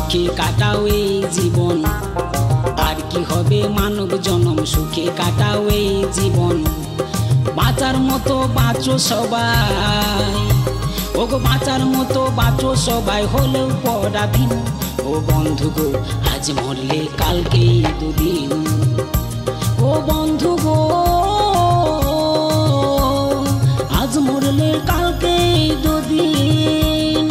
সুখে কাটাও এই জীবন, আর কি হবে মানব জনম, সুখে কাটাও এই জীবন। বাঁচার মতো বাঁচো সবাই, ওগো বাঁচার মতো বাঁচো সবাই, হলেও পরাধীন। ও বন্ধু গো আজ মরলে কালকেই দুদিন, ও বন্ধু গো আজ মরলে কালকেই দুদিন।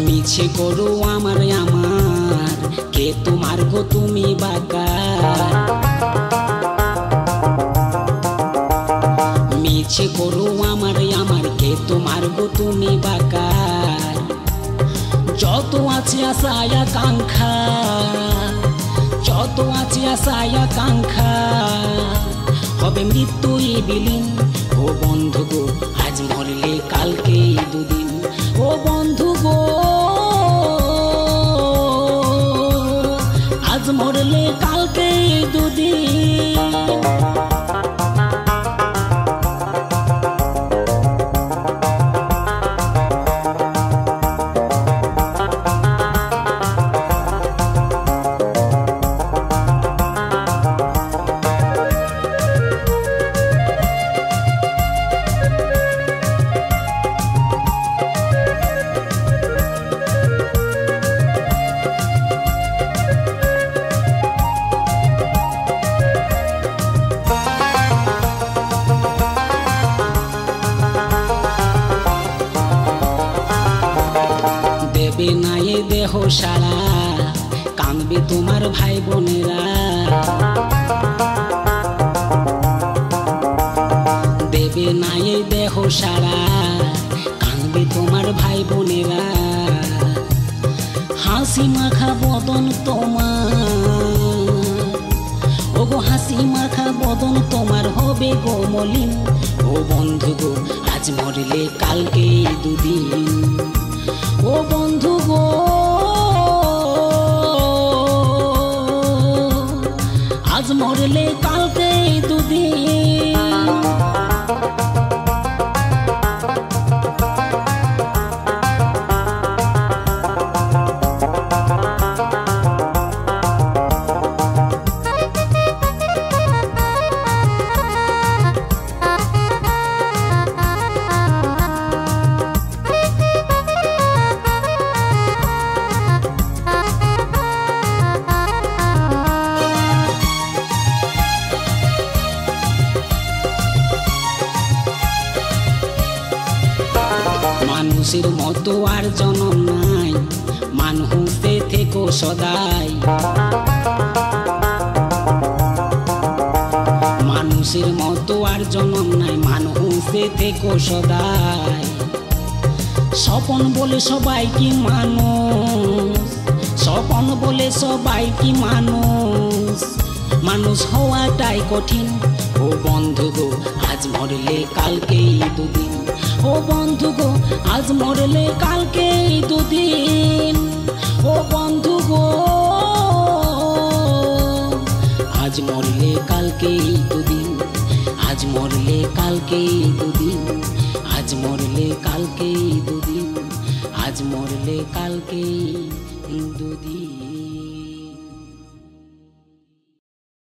মিছে করো আমার আমার, কে তোমার গো তুমি বাকার। মিছে করো আমার আমার, কে তোমার গো তুমি বাকার। যত আছে আশায় আকাঙ্ক্ষা, যত আছে আশায় আকাঙ্ক্ষা, হবে মৃত্যুই বিলীন। ও বন্ধু গো আজ মরলে কালকেই দুদিন, ও বন্ধু গো আজ মরলে কালকেই দুদিন। দেবে না এ দেহ সারা, কাঁদবে তোমার ভাই বোনেরা। দেবে না এ দেহ সারা, কাঁদবে তোমার ভাই বোনেরা। হাসি মাখা বদন তোমার, ওগো হাসি মাখা বদন তোমার হবে গো মলিন। ও বন্ধু গো আজ মরলে কালকেই দুদিন, ও বন্ধু গো আজ মরলে কালকেই দুদিন। মানুষের মতো আর জনম নাই, মানুষে থেকো সদাই। মানুষের মতো আর জনম নাই, মানুষে থেকো সদাই। স্বপন বলে সবাই কি মানুষ, স্বপন বলে সবাই কি মানুষ, মানুষ হওয়াটাই কঠিন। ও বন্ধু গো আজ মরলে কালকেই দুদিন, ও বন্ধু গো আজ মরলে কালকেই দুদিন। ও বন্ধু গো আজ মরলে কালকেই দুদিন, আজ মরলে কালকেই দুদিন, আজ মরলে কালকেই দুদিন, আজ মরলে কালকেই দুদিন।